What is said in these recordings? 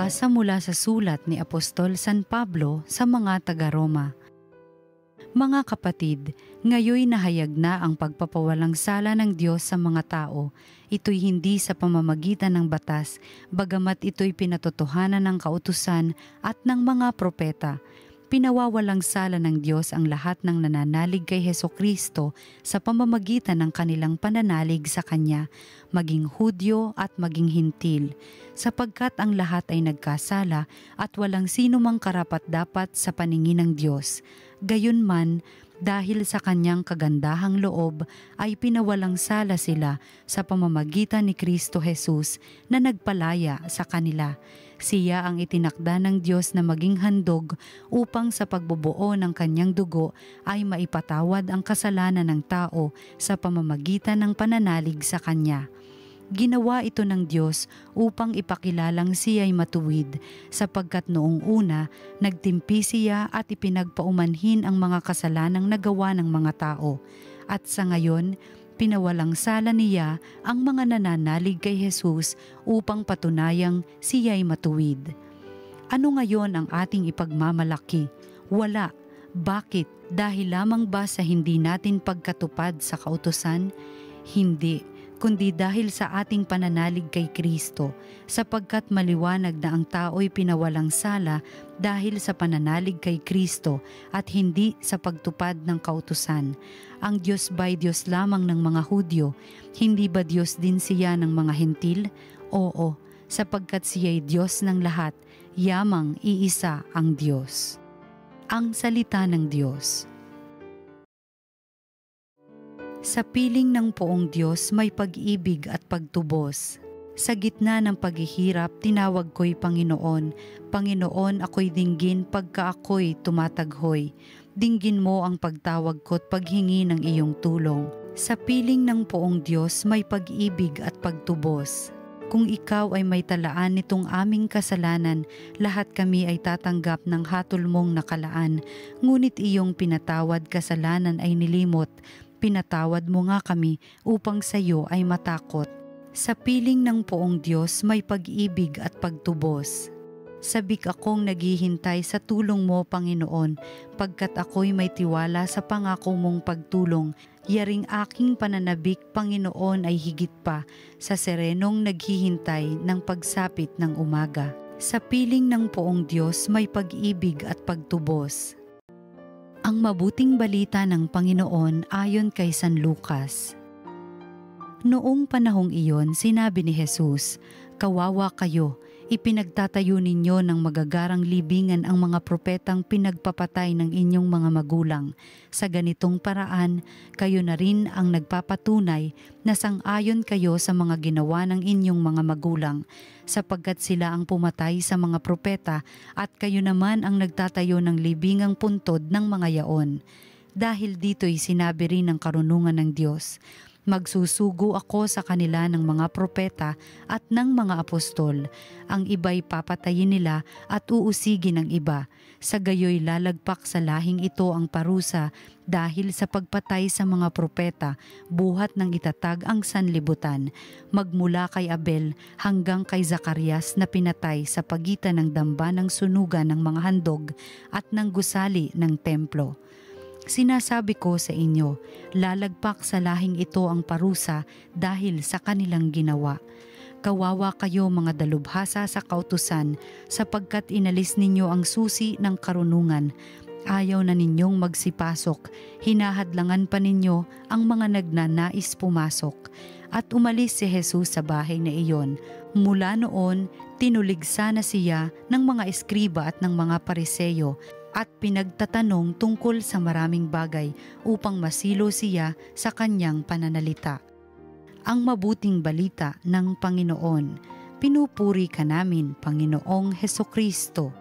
Basa mula sa sulat ni Apostol San Pablo sa mga taga-Roma. Mga kapatid, ngayoy nahayag na ang pagpapawalang sala ng Diyos sa mga tao. Ito'y hindi sa pamamagitan ng batas, bagamat ito'y pinatotohanan ng kautusan at ng mga propeta. Pinawawalang sala ng Diyos ang lahat ng nananalig kay Hesukristo sa pamamagitan ng kanilang pananalig sa Kanya, maging Hudyo at maging Hintil, sapagkat ang lahat ay nagkasala at walang sino mang karapat-dapat sa paningin ng Diyos. Gayunman, dahil sa Kanyang kagandahang loob ay pinawalang sala sila sa pamamagitan ni Kristo Jesus na nagpalaya sa kanila. Siya ang itinakda ng Diyos na maging handog upang sa pagbubuo ng Kanyang dugo ay maipatawad ang kasalanan ng tao sa pamamagitan ng pananalig sa Kanya. Ginawa ito ng Diyos upang ipakilalang siya'y matuwid, sapagkat noong una, nagtimpi siya at ipinagpaumanhin ang mga kasalanang nagawa ng mga tao. At sa ngayon, pinawalang sala niya ang mga nananalig kay Jesus upang patunayang siya'y matuwid. Ano ngayon ang ating ipagmamalaki? Wala. Bakit? Dahil lamang ba sa hindi natin pagkatupad sa kautusan? Hindi, kundi dahil sa ating pananalig kay Kristo, sapagkat maliwanag na ang tao'y pinawalang sala dahil sa pananalig kay Kristo at hindi sa pagtupad ng kautusan. Ang Diyos ba'y Diyos lamang ng mga Hudyo? Hindi ba Diyos din siya ng mga Hentil? Oo, sapagkat siya'y Diyos ng lahat, yamang iisa ang Diyos. Ang salita ng Diyos. Sa piling ng poong Diyos may pag-ibig at pagtubos. Sa gitna ng paghihirap, tinawag ko'y Panginoon. Panginoon, ako'y dinggin pagka ako'y tumataghoy. Dinggin mo ang pagtawag ko't paghingi ng iyong tulong. Sa piling ng poong Diyos may pag-ibig at pagtubos. Kung ikaw ay may talaan nitong aming kasalanan, lahat kami ay tatanggap ng hatol mong nakalaan. Ngunit iyong pinatawad kasalanan ay nilimot. Pinatawad mo nga kami upang sa iyo ay matakot. Sa piling ng poong Diyos may pag-ibig at pagtubos. Sabik akong naghihintay sa tulong mo, Panginoon, pagkat ako'y may tiwala sa pangako mong pagtulong. Yaring aking pananabik, Panginoon, ay higit pa sa serenong naghihintay ng pagsapit ng umaga. Sa piling ng poong Diyos may pag-ibig at pagtubos. Ang mabuting balita ng Panginoon ayon kay San Lucas. Noong panahong iyon, sinabi ni Jesus, "Kawawa kayo, ipinagtatayo ninyo ng magagarang libingan ang mga propetang pinagpapatay ng inyong mga magulang. Sa ganitong paraan, kayo na rin ang nagpapatunay na sang-ayon kayo sa mga ginawa ng inyong mga magulang, sapagkat sila ang pumatay sa mga propeta at kayo naman ang nagtatayo ng libingang puntod ng mga yaon. Dahil dito'y sinabi rin ng karunungan ng Diyos, magsusugo ako sa kanila ng mga propeta at ng mga apostol. Ang iba'y papatayin nila at uusigin ng iba. Sa gayoy lalagpak sa lahing ito ang parusa dahil sa pagpatay sa mga propeta, buhat ng itatag ang sanlibutan. Magmula kay Abel hanggang kay Zacarias na pinatay sa pagitan ng damba ng sunugan ng mga handog at ng gusali ng templo. Sinasabi ko sa inyo, lalagpak sa lahing ito ang parusa dahil sa kanilang ginawa. Kawawa kayo mga dalubhasa sa kautusan, sapagkat inalis ninyo ang susi ng karunungan. Ayaw na ninyong magsipasok, hinahadlangan pa ninyo ang mga nagnanais pumasok. At umalis si Jesus sa bahay na iyon. Mula noon, tinuligsa na siya ng mga eskriba at ng mga pariseyo, at pinagtatanong tungkol sa maraming bagay upang masilo siya sa kanyang pananalita. Ang mabuting balita ng Panginoon. Pinupuri ka namin, Panginoong Hesukristo.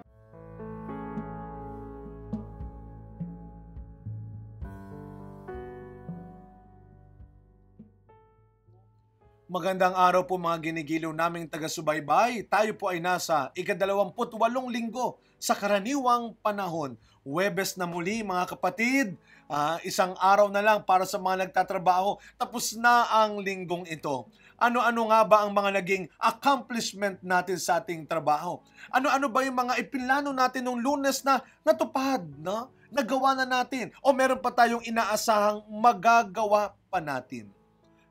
Magandang araw po mga ginigiliw naming taga-subaybay. Tayo po ay nasa ika-28 linggo sa karaniwang panahon. Huwebes na muli mga kapatid, isang araw na lang para sa mga nagtatrabaho. Tapos na ang linggong ito. Ano-ano nga ba ang mga naging accomplishment natin sa ating trabaho? Ano-ano ba yung mga ipinlano natin nung Lunes na natupad, no? Nagawa na natin? O meron pa tayong inaasahang magagawa pa natin?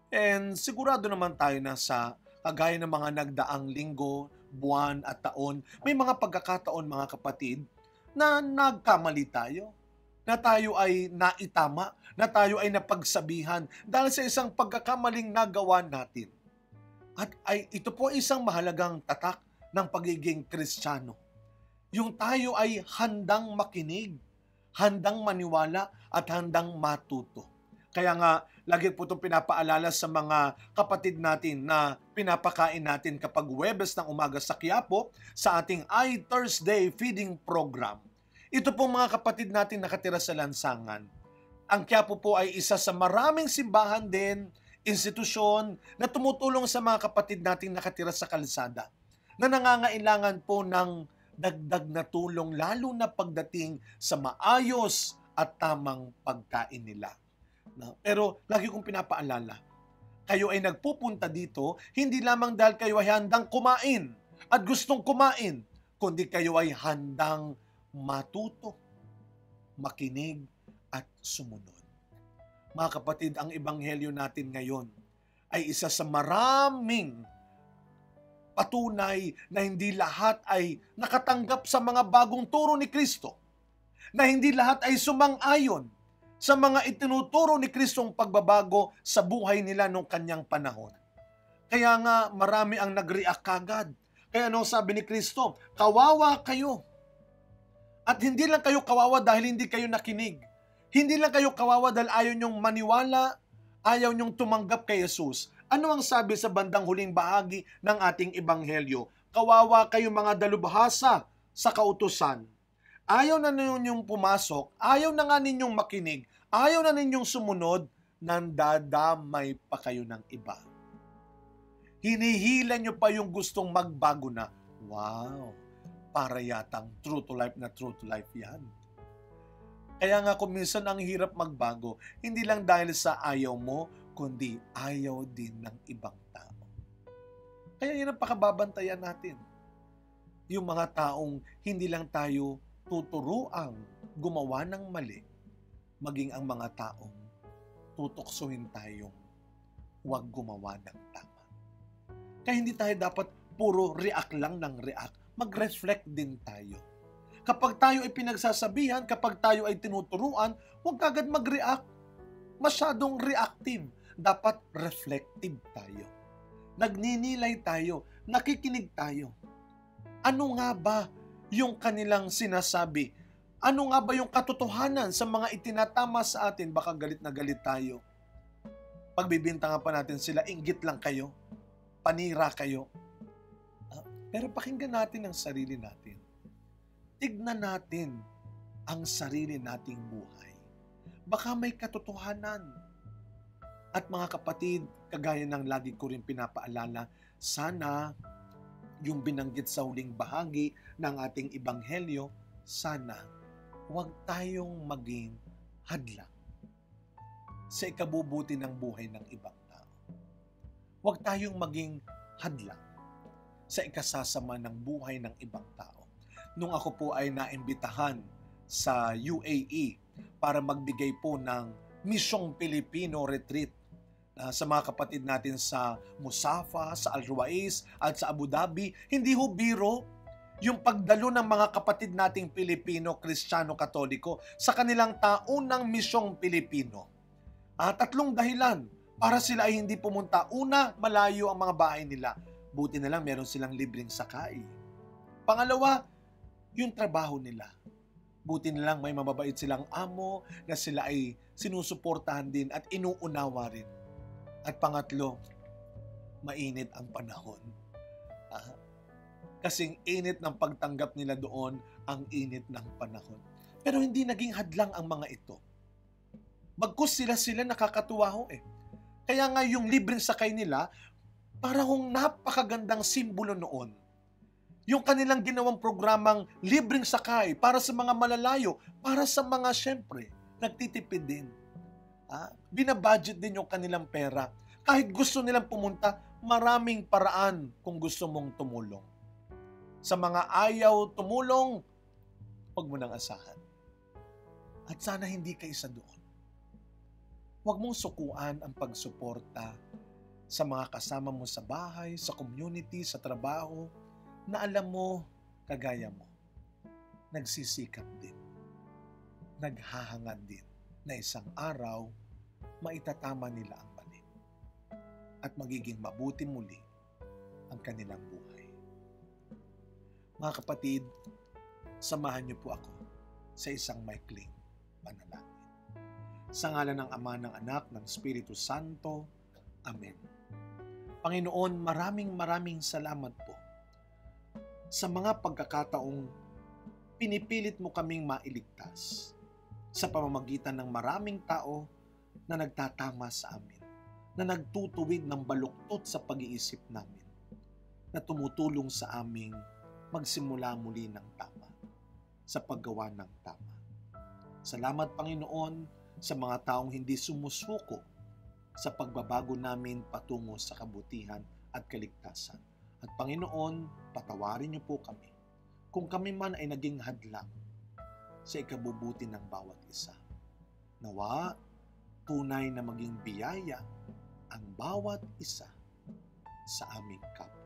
And sigurado naman tayo na sa kagaya ng mga nagdaang linggo, buwan at taon, may mga pagkakataon mga kapatid na nagkamali tayo, na tayo ay naitama, na tayo ay napagsabihan dahil sa isang pagkakamaling nagawa natin. At ito po isang mahalagang tatak ng pagiging Kristiyano. Yung tayo ay handang makinig, handang maniwala at handang matuto. Kaya nga, lagi po itong pinapaalala sa mga kapatid natin na pinapakain natin kapag Huwebes ng umaga sa Quiapo sa ating I-Thursday feeding program. Ito po mga kapatid natin nakatira sa lansangan. Ang Quiapo po ay isa sa maraming simbahan din, institusyon na tumutulong sa mga kapatid natin nakatira sa kalsada na nangangailangan po ng dagdag na tulong lalo na pagdating sa maayos at tamang pagkain nila. Pero lagi kong pinapaalala, kayo ay nagpupunta dito hindi lamang dahil kayo ay handang kumain at gustong kumain, kundi kayo ay handang matuto, makinig at sumunod. Mga kapatid, ang ebanghelyo natin ngayon ay isa sa maraming patunay na hindi lahat ay nakatanggap sa mga bagong turo ni Kristo, na hindi lahat ay sumang-ayon sa mga itinuturo ni Kristong pagbabago sa buhay nila nung kanyang panahon. Kaya nga marami ang nag-react kagad. Kaya ano sabi ni Kristo? Kawawa kayo. At hindi lang kayo kawawa dahil hindi kayo nakinig. Hindi lang kayo kawawa dahil ayaw nyong maniwala, ayaw nyong tumanggap kay Jesus. Ano ang sabi sa bandang huling bahagi ng ating ebanghelyo? Kawawa kayo mga dalubhasa sa kautusan. Ayaw na ninyong pumasok, ayaw na nga ninyong makinig, ayaw na ninyong sumunod, nandadamay pa kayo ng iba. Hinihila nyo pa yung gustong magbago na. Wow, para yatang true to life na true to life yan. Kaya nga kung minsan ang hirap magbago, hindi lang dahil sa ayaw mo, kundi ayaw din ng ibang tao. Kaya yan ang pakababantayan natin. Yung mga taong hindi lang tayo tuturuang gumawa ng mali, maging ang mga taong tutuksohin tayong huwag gumawa ng tama. Kaya hindi tayo dapat puro react lang ng react, mag-reflect din tayo. Kapag tayo ay pinagsasabihan, kapag tayo ay tinuturuan, huwag kagad mag-react. Masyadong reactive. Dapat reflective tayo. Nagninilay tayo, nakikinig tayo. Ano nga ba yung kanilang sinasabi? Ano nga ba yung katotohanan sa mga itinatama sa atin? Baka galit na galit tayo. Pagbibintangan pa natin sila, inggit lang kayo, panira kayo. Pero pakinggan natin ang sarili natin. Tignan natin ang sarili nating buhay. Baka may katotohanan. At mga kapatid, kagaya ng lagi ko rin pinapaalala, sana yung binanggit sa huling bahagi ng ating ebanghelyo, sana huwag tayong maging hadlang sa ikabubuti ng buhay ng ibang tao. Huwag tayong maging hadlang sa ikasasama ng buhay ng ibang tao. Nung ako po ay naimbitahan sa UAE para magbigay po ng Misyong Pilipino Retreat sa mga kapatid natin sa Musafa, sa Al Ruwais at sa Abu Dhabi, hindi ho biro yung pagdalo ng mga kapatid nating Pilipino, Kristiyano, Katoliko sa kanilang taunang Misyong Pilipino. 3 dahilan para sila ay hindi pumunta. Una, malayo ang mga bahay nila. Buti na lang meron silang libreng sakay. Pangalawa, yung trabaho nila. Buti na lang may mababait silang amo na sila ay sinusuportahan din at inuunawa rin. At pangatlo, mainit ang panahon. Kasing init ng pagtanggap nila doon, ang init ng panahon. Pero hindi naging hadlang ang mga ito. Bagkus sila nakakatuwa ho eh. Kaya nga yung libreng sakay nila, Para hong napakagandang simbolo noon. Yung kanilang ginawang programang libreng sakay para sa mga malalayo, para sa mga syempre, nagtitipid din. Binabudget din yung kanilang pera. Kahit gusto nilang pumunta, maraming paraan kung gusto mong tumulong. Sa mga ayaw tumulong, huwag mo nang asahan. At sana hindi ka isa doon. Huwag mong sukuan ang pagsuporta sa mga kasama mo sa bahay, sa community, sa trabaho, na alam mo, kagaya mo, nagsisikap din, naghahangad din, na isang araw, maitatama nila ang mali. At magiging mabuti muli ang kanilang buhay. Mga kapatid, samahan niyo po ako sa isang maikling panalangin. Sa ngalan ng Ama, ng Anak, ng Espiritu Santo. Amen. Panginoon, maraming salamat po sa mga pagkakataong pinipilit mo kaming mailigtas sa pamamagitan ng maraming tao na nagtatama sa amin, na nagtutuwid ng baluktot sa pag-iisip namin, na tumutulong sa aming magsimula muli ng tama, sa paggawa ng tama. Salamat, Panginoon, sa mga taong hindi sumusuko sa pagbabago namin patungo sa kabutihan at kaligtasan. At Panginoon, patawarin niyo po kami kung kami man ay naging hadlang sa ikabubuti ng bawat isa. Nawa, tunay na maging biyaya ang bawat isa sa aming kapwa.